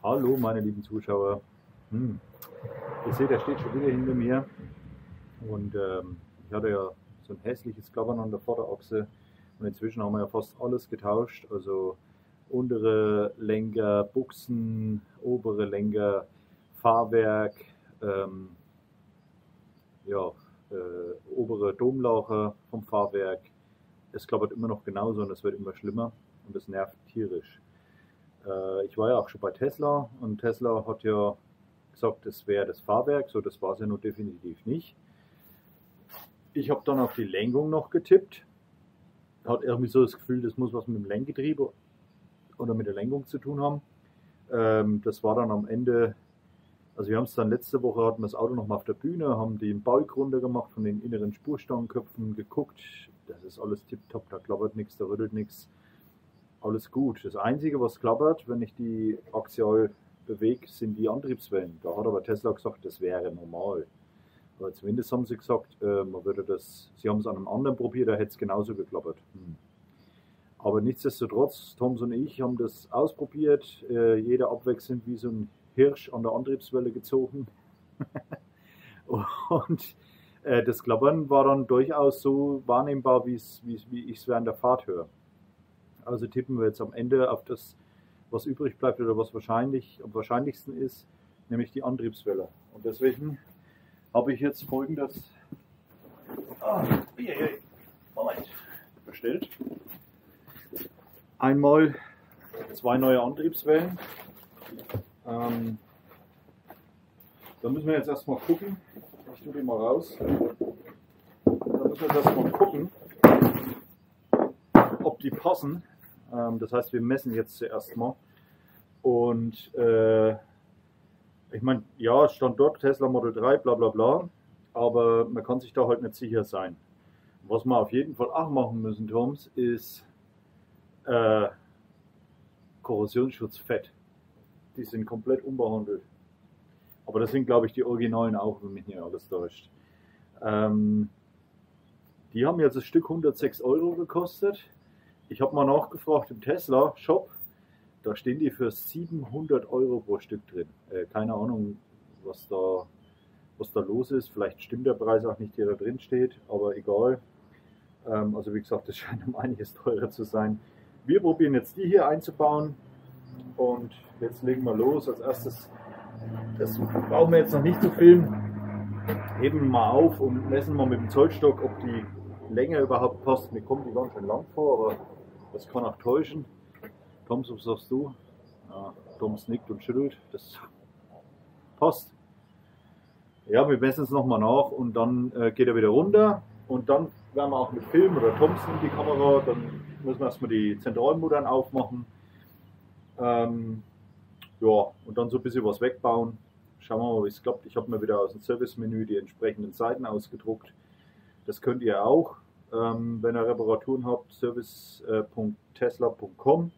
Hallo meine lieben Zuschauer. Ihr seht, er steht schon wieder hinter mir und ich hatte ja so ein hässliches Klappern an der Vorderachse und inzwischen haben wir ja fast alles getauscht, also untere Lenker, Buchsen, obere Lenker, Fahrwerk, ähm, ja, obere Domlaucher vom Fahrwerk. Es klappert immer noch genauso und es wird immer schlimmer und es nervt tierisch. Ich war ja auch schon bei Tesla und Tesla hat ja gesagt, das wäre das Fahrwerk, so das war es ja nur definitiv nicht. Ich habe dann auf die Lenkung noch getippt, hat irgendwie so das Gefühl, das muss was mit dem Lenkgetriebe oder mit der Lenkung zu tun haben. Das war dann am Ende, also wir haben es dann letzte Woche, hatten wir das Auto noch mal auf der Bühne, haben den Balk runter gemacht von den inneren Spurstangenköpfen, geguckt, das ist alles tipptopp, da klappert nichts, da rüttelt nichts. Alles gut. Das Einzige, was klappert, wenn ich die axial bewege, sind die Antriebswellen. Da hat aber Tesla gesagt, das wäre normal. Aber zumindest haben sie gesagt, man würde das, sie haben es an einem anderen probiert, da hätte es genauso geklappert. Aber nichtsdestotrotz, Toms und ich haben das ausprobiert, jeder abwechselnd wie so ein Hirsch an der Antriebswelle gezogen. Und das Klappern war dann durchaus so wahrnehmbar, wie ich es während der Fahrt höre. Also tippen wir jetzt am Ende auf das, was übrig bleibt oder was wahrscheinlich am wahrscheinlichsten ist, nämlich die Antriebswelle. Und deswegen habe ich jetzt folgendes bestellt. Einmal 2 neue Antriebswellen. Da müssen wir jetzt erstmal gucken. Ich tue die mal raus. Da müssen wir jetzt erstmal gucken, ob die passen. Das heißt, wir messen jetzt zuerst mal. Und ich meine, ja, es stand dort Tesla Model 3, bla bla bla. Aber man kann sich da halt nicht sicher sein. Was wir auf jeden Fall auch machen müssen, Toms, ist Korrosionsschutz fett. Die sind komplett unbehandelt. Aber das sind, glaube ich, die Originalen auch, wenn mich nicht alles täuscht. Die haben jetzt das Stück 106 € gekostet. Ich habe mal nachgefragt im Tesla-Shop, da stehen die für 700 € pro Stück drin. Keine Ahnung, was da los ist. Vielleicht stimmt der Preis auch nicht, der da drin steht, aber egal. Also wie gesagt, das scheint um einiges teurer zu sein. Wir probieren jetzt die hier einzubauen und jetzt legen wir los. Als erstes, das brauchen wir jetzt noch nicht zu filmen, heben wir mal auf und messen mal mit dem Zollstock, ob die Länge überhaupt passt. Mir kommt die ganz schön lang vor, aber das kann auch täuschen. Toms, was sagst du? Ja, Toms nickt und schüttelt. Das passt. Ja, wir messen es nochmal nach und dann geht er wieder runter. Und dann werden wir auch mit Film oder Toms in die Kamera. Dann müssen wir erstmal die Zentralmuttern aufmachen. Ja, und dann so ein bisschen was wegbauen. Schauen wir mal, wie es klappt. Ich habe mir wieder aus dem Service-Menü die entsprechenden Seiten ausgedruckt. Das könnt ihr auch. Wenn ihr Reparaturen habt, service.tesla.com.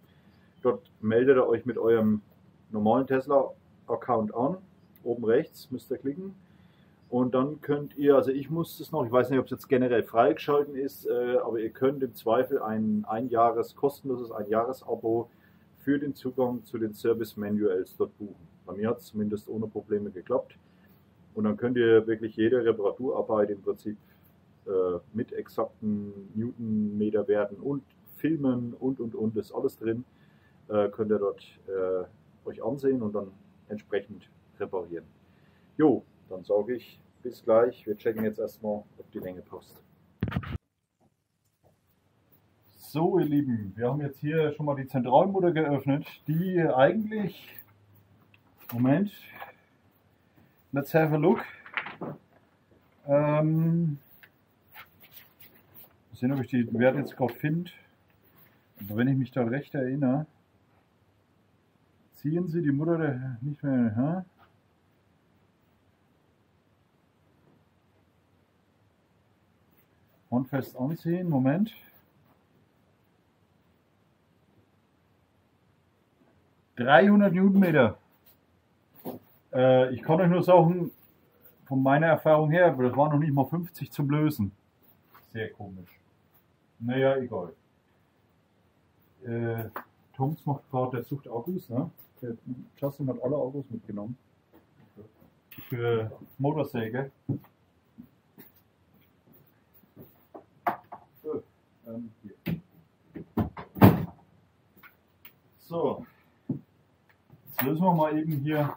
Dort meldet ihr euch mit eurem normalen Tesla-Account an. Oben rechts müsst ihr klicken. Und dann könnt ihr, also ich muss das noch, ich weiß nicht, ob es jetzt generell freigeschalten ist, aber ihr könnt im Zweifel ein kostenloses Einjahres-Abo für den Zugang zu den Service-Manuals dort buchen. Bei mir hat es zumindest ohne Probleme geklappt. Und dann könnt ihr wirklich jede Reparaturarbeit im Prinzip mit exakten Newtonmeterwerten und Filmen und, ist alles drin, könnt ihr dort euch ansehen und dann entsprechend reparieren. Jo, dann sage ich bis gleich. Wir checken jetzt erstmal, ob die Länge passt. So ihr Lieben, wir haben jetzt hier schon mal die Zentralmutter geöffnet, die eigentlich, Moment, let's have a look. Sehen, ob ich die Werte jetzt gerade finde. Aber wenn ich mich da recht erinnere, ziehen sie die Mutter nicht mehr. Handfest anziehen, Moment. ...300 Newtonmeter. Ich kann euch nur sagen, von meiner Erfahrung her, aber das war noch nicht mal 50 zum Lösen. Sehr komisch. Naja, egal. Toms macht gerade, der sucht Akkus, ne? Justin hat alle Akkus mitgenommen. Für Motorsäge. So, hier. So, jetzt lösen wir mal eben hier.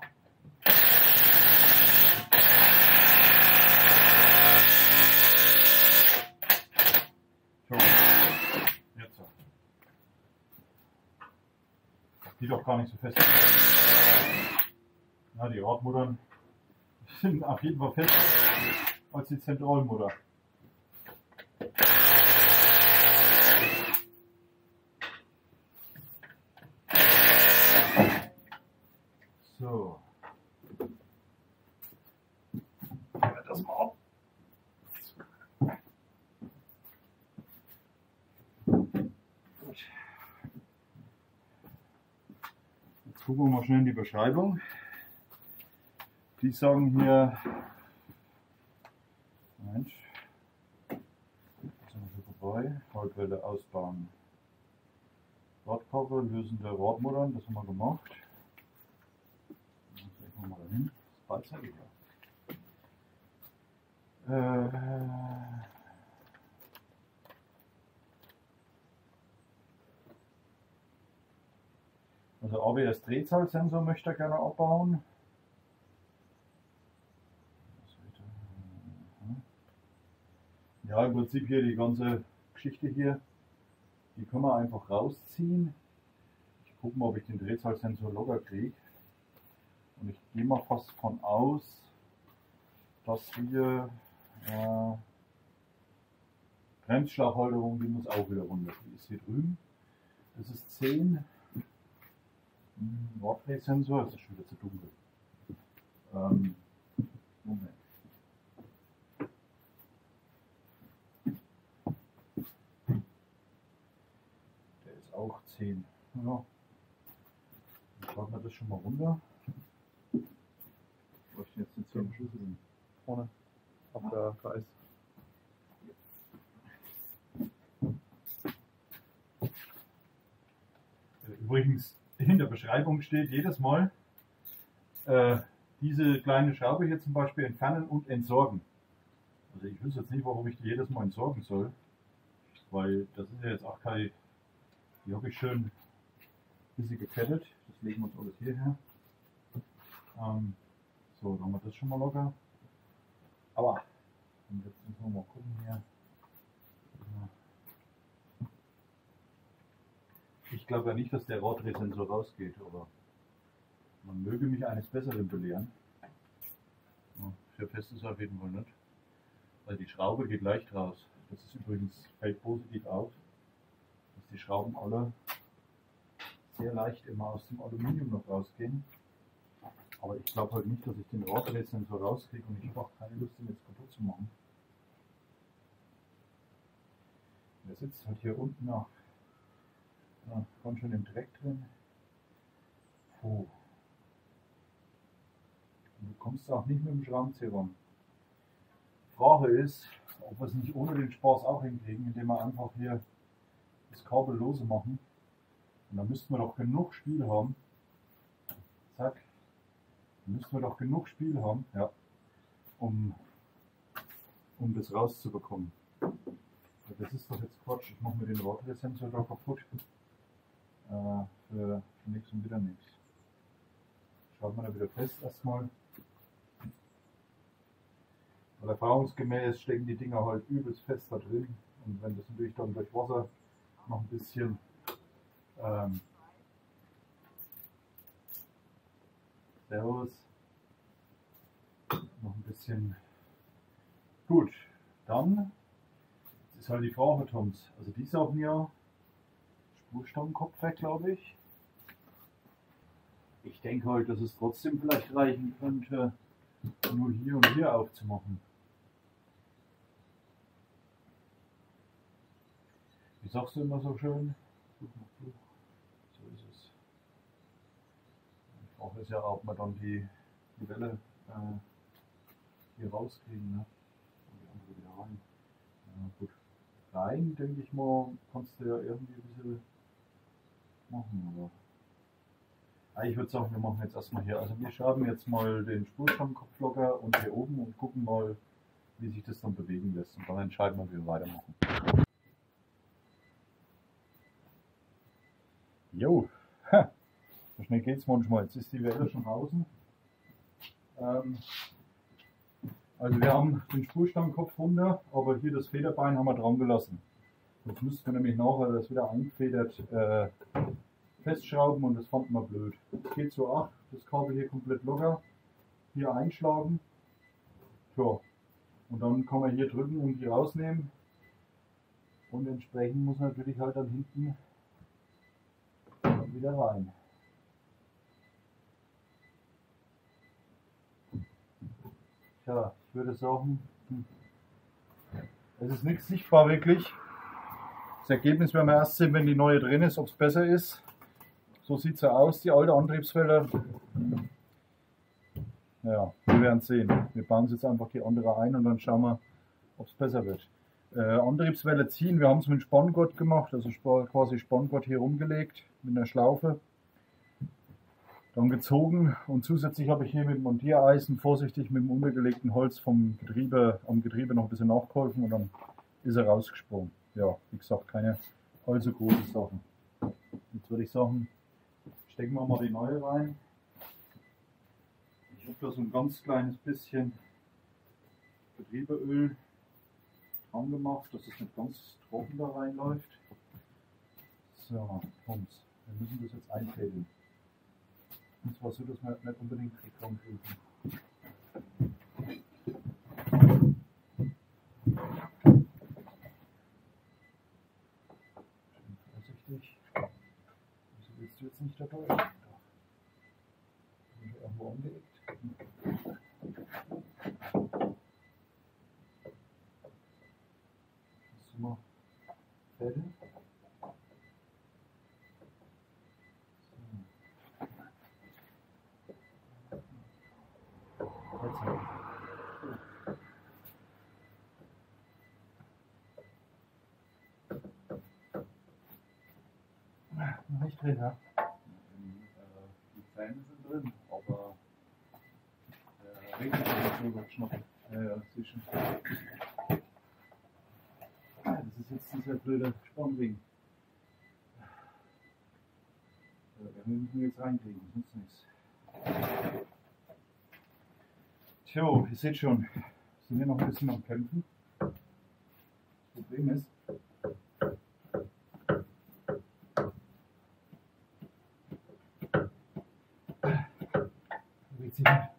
So, jetzt so. Die doch gar nicht so fest. Na, die Radmuttern sind auf jeden Fall fest als die Zentralmutter. So. Das mal ab. Gut. Jetzt gucken wir mal schnell in die Beschreibung. Die sagen hier, Moment, da sind wir schon vorbei, Schaltwelle ausbauen. Radcover, lösende Radmuttern, das haben wir gemacht. Jetzt legen wir mal dahin, das ist beidseitig. Also ABS-Drehzahlsensor möchte er gerne abbauen. Ja, im Prinzip hier die ganze Geschichte hier, die können wir einfach rausziehen. Ich gucke mal, ob ich den Drehzahlsensor locker kriege. Und ich gehe mal fast von aus, dass wir Bremsschlauchhalterung, die muss auch wieder runter. Die ist hier drüben. Das ist 10. Wartdrehsensor, das ist schon wieder zu dunkel. Moment. Der ist auch 10. Ja. Dann schlagen wir das schon mal runter. Ich bräuchte jetzt den 10 Schlüssel vorne auf der Kreis. Übrigens, in der Beschreibung steht jedes Mal, diese kleine Schraube hier zum Beispiel entfernen und entsorgen. Also ich wüsste jetzt nicht, warum ich die jedes Mal entsorgen soll, weil das ist ja jetzt auch kein, die habe ich schön ein bisschen gekettet, das legen wir uns alles hierher. So, dann haben wir das schon mal locker. Aber, und jetzt müssen wir mal gucken hier. Ich glaube ja nicht, dass der Radrehsensor rausgeht, aber man möge mich eines Besseren belehren. Für fest ist auf jeden Fall nicht. Weil die Schraube geht leicht raus. Das ist übrigens, fällt positiv auf, dass die Schrauben alle sehr leicht immer aus dem Aluminium noch rausgehen. Aber ich glaube halt nicht, dass ich den Radrehsensor rauskriege und ich habe auch keine Lust, den jetzt kaputt zu machen. Der sitzt halt hier unten noch. Ja, ganz schön im Dreck drin. Puh. Und du kommst auch nicht mit dem Schraubenzieher ran. Die Frage ist, ob wir es nicht ohne den Spaß auch hinkriegen, indem wir einfach hier das Kabel lose machen. Und dann müssten wir doch genug Spiel haben. Zack. Dann müssten wir doch genug Spiel haben, ja, um das rauszubekommen. Das ist doch jetzt Quatsch. Ich mache mir den Radrehsensor da kaputt. Für nichts und wieder nichts. Schaut man da wieder fest erstmal. Weil erfahrungsgemäß stecken die Dinger halt übelst fest da drin. Und wenn das natürlich dann durch Wasser noch ein bisschen Servus noch ein bisschen gut, dann ist halt die Frage, Toms. Also die saugen ja Spurstangenkopf weg, glaube ich. Ich denke halt, dass es trotzdem vielleicht reichen könnte, nur hier und hier aufzumachen. Wie sagst du immer so schön? Fluch nach Fluch. So ist es. Die Frage ist ja, ob wir dann die Welle hier rauskriegen, ne? Und die andere wieder rein. Ja, gut. Rein, denke ich mal, kannst du ja irgendwie ein bisschen machen, aber Ich würde sagen, wir machen jetzt erstmal hier. Also wir schrauben jetzt mal den Spurstammkopf locker und hier oben und gucken mal, wie sich das dann bewegen lässt. Und dann entscheiden wir, wie wir weitermachen. Jo, so schnell geht es manchmal. Jetzt ist die Welle schon draußen. Also wir haben den Spurstammkopf runter, aber hier das Federbein haben wir dran gelassen. Jetzt müssten wir nämlich nachher das wieder eingefedert festschrauben und das fanden wir blöd. Es geht so ab, das Kabel hier komplett locker, hier einschlagen. Tja, und dann kann man hier drücken und die rausnehmen. Und entsprechend muss natürlich halt dann hinten wieder rein. Tja, ich würde sagen, es ist nichts sichtbar wirklich. Das Ergebnis werden wir erst sehen, wenn die neue drin ist, ob es besser ist. So sieht es aus, die alte Antriebswelle. Ja, wir werden sehen. Wir bauen jetzt einfach die andere ein und dann schauen wir, ob es besser wird. Antriebswelle ziehen, wir haben es mit Spanngurt gemacht, also quasi Spanngurt hier rumgelegt mit einer Schlaufe. Dann gezogen und zusätzlich habe ich hier mit dem Montiereisen vorsichtig mit dem untergelegten Holz am Getriebe noch ein bisschen nachgeholfen und dann ist er rausgesprungen. Ja, wie gesagt, keine allzu großen Sachen. Jetzt würde ich sagen, stecken wir mal die neue rein. Ich habe da so ein ganz kleines bisschen Getriebeöl dran gemacht, dass es nicht ganz trocken da reinläuft. So, kommt's. Wir müssen das jetzt einfädeln. Und zwar so, dass wir nicht unbedingt Reklam prüfen. Schön vorsichtig. Wieso willst du jetzt nicht dabei? Doch. Sind wir irgendwo angelegt? Kannst du mal fädeln? Nicht drin, ja? Die Zähne sind drin, aber der Ring ist nicht so geschnappt. Ja, sicher. Das ist jetzt dieser blöde Spannring. Den müssen wir jetzt reinkriegen, sonst nichts. Tja, ihr seht schon, sind wir noch ein bisschen am Kämpfen. Das Problem ist, bewegt sich nicht.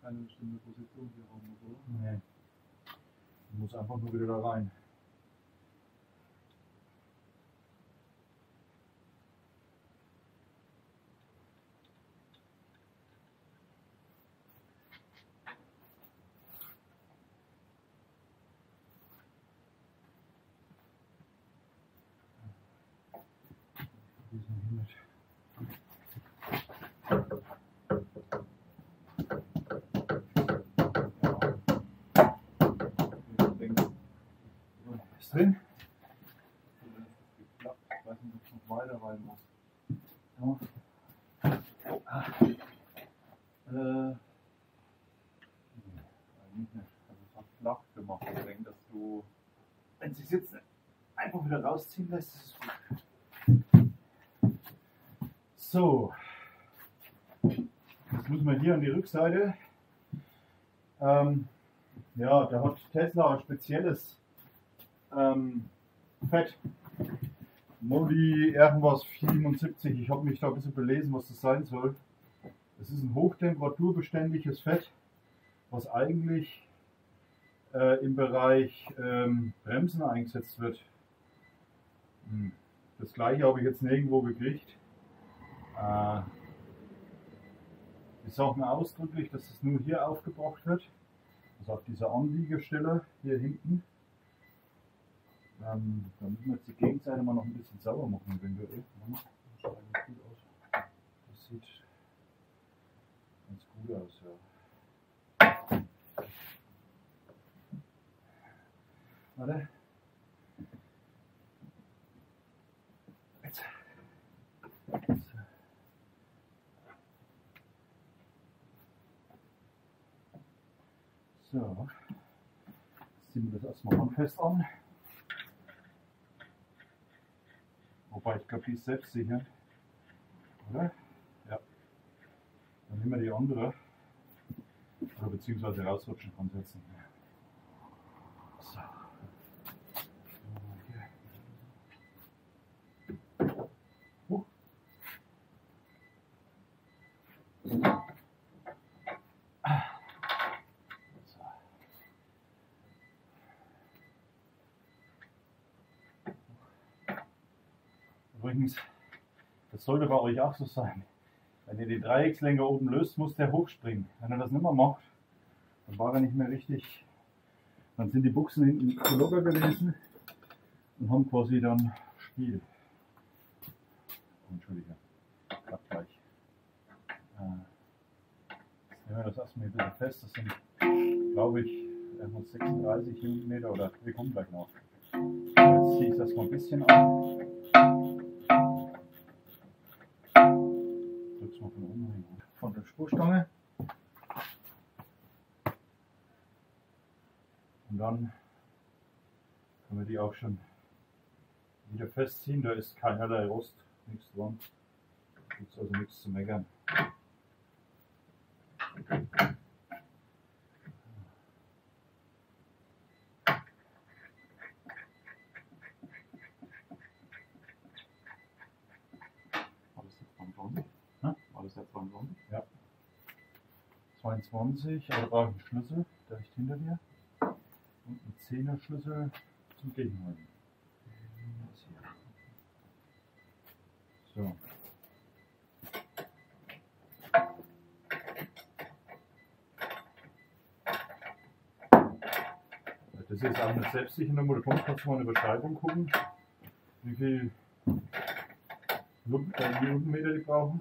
Keine bestimmte Position hier haben, oder? Nee. Ich muss einfach nur wieder da rein. Ist drin? Ich weiß nicht, ob ich noch weiter rein muss. Ja. Eigentlich nicht. Also es hat flach gemacht. Ich denke, dass du, wenn es sich jetzt einfach wieder rausziehen lässt, ist es gut. So. Jetzt müssen wir hier an die Rückseite. Ja, da hat Tesla ein spezielles Fett. Modi irgendwas 77. Ich habe mich da ein bisschen belesen, was das sein soll. Es ist ein hochtemperaturbeständiges Fett, was eigentlich im Bereich Bremsen eingesetzt wird. Das gleiche habe ich jetzt nirgendwo gekriegt. Die sagen ausdrücklich, dass es nur hier aufgebracht wird. Also auf dieser Anliegestelle hier hinten. Da müssen wir jetzt die Gegenseite mal noch ein bisschen sauber machen, eventuell. Das sieht eigentlich gut aus. Das sieht ganz gut aus, ja. Warte. ziehen wir das erstmal handfest an. Wobei ich glaube, die ist selbstsicher. Oder? Ja. Dann nehmen wir die andere. Oder beziehungsweise rausrutschen grundsätzlich. So. Übrigens, das sollte bei euch auch so sein. Wenn ihr den Dreieckslenker oben löst, muss der hochspringen. Wenn er das nicht mehr macht, dann war er nicht mehr richtig. Dann sind die Buchsen hinten zu locker gewesen und haben quasi dann Spiel. Entschuldige, grad gleich. Jetzt nehmen wir das erstmal ein bisschen fest. Das sind, glaube ich, 36 Newtonmeter oder wir kommen gleich noch. Jetzt ziehe ich das mal ein bisschen an. Drück's mal von oben hin. Von der Spurstange. Und dann können wir die auch schon wieder festziehen. Da ist keinerlei Rost, nichts dran. Da gibt es also nichts zu meckern. War das jetzt 22? Ja. 22, aber da brauche ich einen Schlüssel, der liegt hinter dir. Und einen 10er Schlüssel zum Gegenhalten. So. Das ist auch eine selbstsichere Nummer. Da kannst du mal eine Beschreibung gucken, wie viel Newtonmeter die brauchen.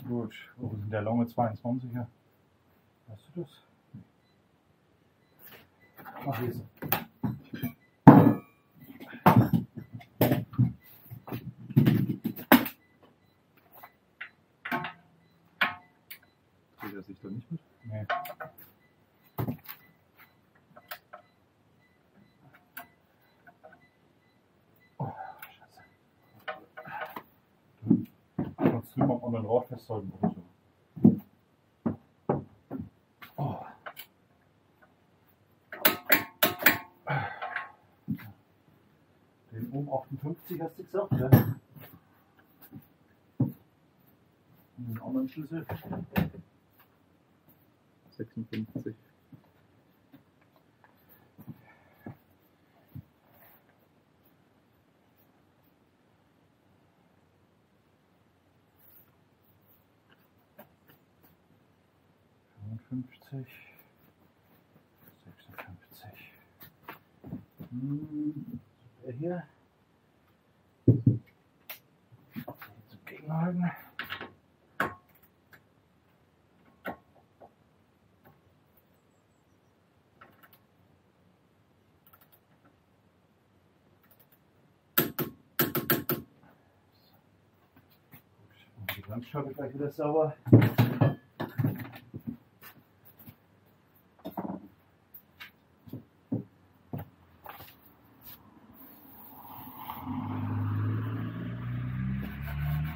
Gut, wo ist denn der lange 22er? Weißt du das? Ach, hier ist er. Dreht er sich da nicht mit? Nee. Oh, Scheiße. Kannst du mal am anderen Rad festhalten oder so. Oh. Den oben 58 hast du gesagt, ja? Und den anderen Schlüssel. 56. Sechsundfünfzig. Der hier. Zum Gegenhalten. Die Bremsscheibe gleich wieder sauber.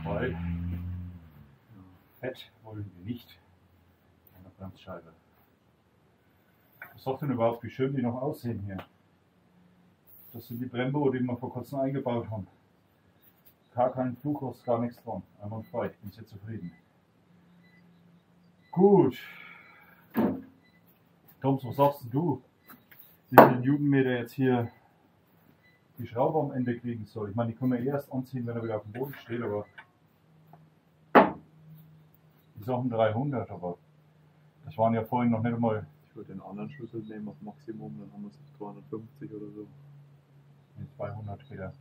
Weil Fett wollen wir nicht an der Bremsscheibe. Was sagt denn überhaupt, wie schön die noch aussehen hier? Das sind die Brembo, die wir vor kurzem eingebaut haben. Gar kein Flugrost, gar nichts dran. Einwandfrei, ich bin sehr zufrieden. Gut. Thomas, was sagst du, wie viel Newtonmeter jetzt hier die Schraube am Ende kriegen soll? Ich meine, die können wir erst anziehen, wenn er wieder auf dem Boden steht, aber die sagen 300, aber Das waren ja vorhin noch nicht einmal Ich würde den anderen Schlüssel nehmen auf Maximum, dann haben wir es auf 250 oder so. 200 wieder.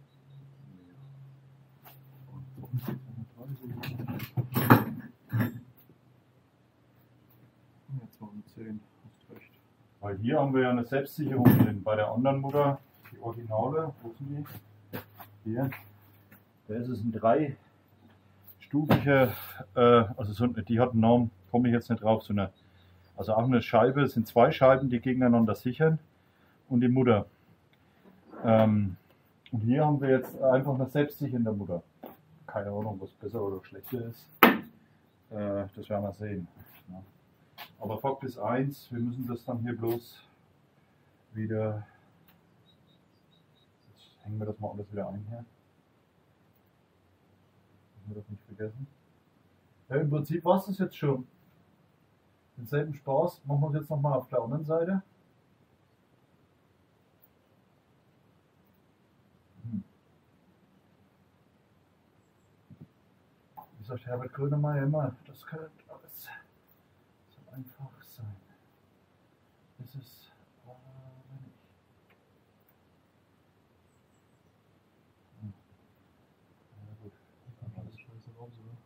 Ja, 210, hast recht. Weil hier haben wir ja eine Selbstsicherung drin. Bei der anderen Mutter, die Originale, wo sind die? Hier. Da ist es ein dreistufiger, also so, die hat einen Namen, komme ich jetzt nicht drauf, so eine, also auch eine Scheibe, es sind zwei Scheiben, die gegeneinander sichern und die Mutter. Und hier haben wir jetzt einfach eine selbstsichernde Mutter. Keine Ahnung, was besser oder schlechter ist. Das werden wir sehen. Ja. Aber Fakt ist eins, wir müssen das dann hier bloß wieder, jetzt hängen wir das mal alles wieder ein hier. Müssen wir das nicht vergessen. Ja, im Prinzip war es das jetzt schon. Denselben Spaß machen wir es jetzt nochmal auf der anderen Seite. Wie sagt Herbert Grönemeyer immer, das gehört alles so einfach sein. Ist es aber nicht. Ja gut, dann alles scheiße raus, oder?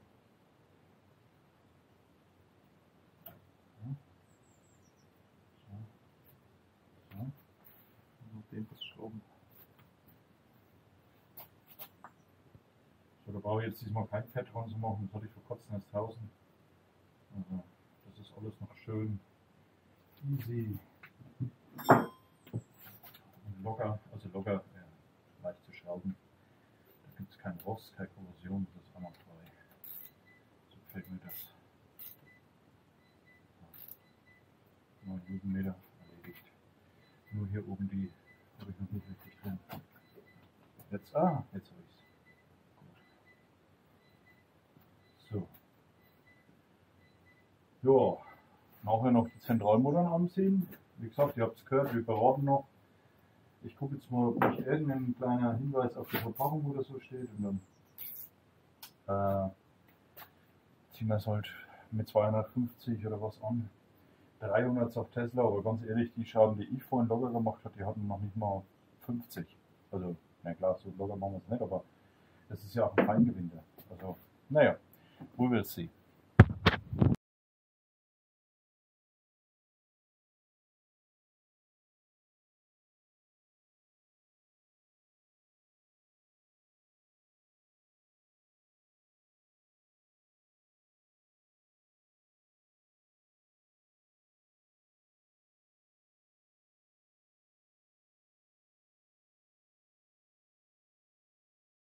So. Auf den was schrauben. So, da brauche ich jetzt diesmal kein Fett dran zu machen, das hatte ich vor kurzem erst draußen. Also, das ist alles noch schön easy und locker, also locker, leicht zu schrauben. Da gibt es keinen Rost, keine Korrosion, das ist einwandfrei. So gefällt mir das. 9 Newtonmeter erledigt. Nur hier oben die habe ich noch nicht richtig drin. Jetzt, jetzt habe ich es. So. Ja, nachher noch die Zentralmuttern anziehen. Wie gesagt, ihr habt es gehört, wir beraten noch. Ich gucke jetzt mal, ob nicht irgendein kleiner Hinweis auf der Verpackung oder so steht. Und dann ziehen wir es halt mit 250 oder was an. 300 auf Tesla, aber ganz ehrlich, die Schrauben, die ich vorhin locker gemacht habe, die hatten noch nicht mal 50. Also, na klar, so locker machen wir es nicht, aber das ist ja auch ein Feingewinder. Also, naja, we will see.